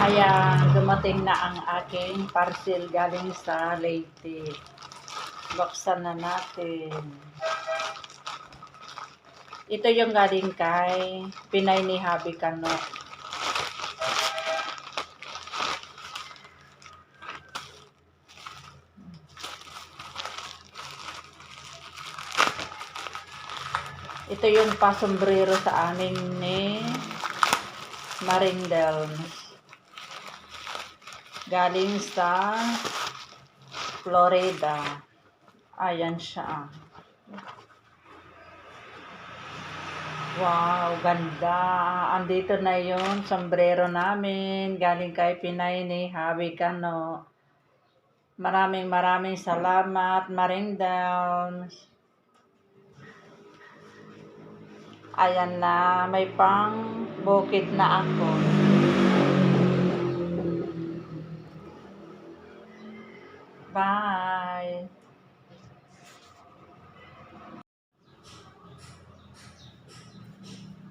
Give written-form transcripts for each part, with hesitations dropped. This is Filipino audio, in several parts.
Ayan, dumating na ang aking parcel galing sa Leyte. Buksan na natin. Ito yung galing kay Pinay ni Habi Kano. Ito yung pasombrero sa amin ni Marindel. Galing sa Florida. Ayan siya. Wow, ganda. Andito na yung sombrero namin. Galing kay Pinay ni Habi Kano. Maraming salamat, Marindel. Ayan na, may pang bukid na ako. Bye!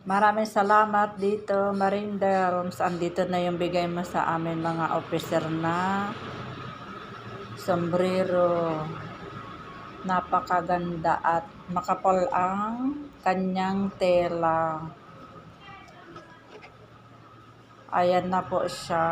Maraming salamat dito, Marindel. Andito na yung bigay mo sa amin mga officer na sombrero. Napakaganda at makapal ang kanyang tela. Ayan na po siya.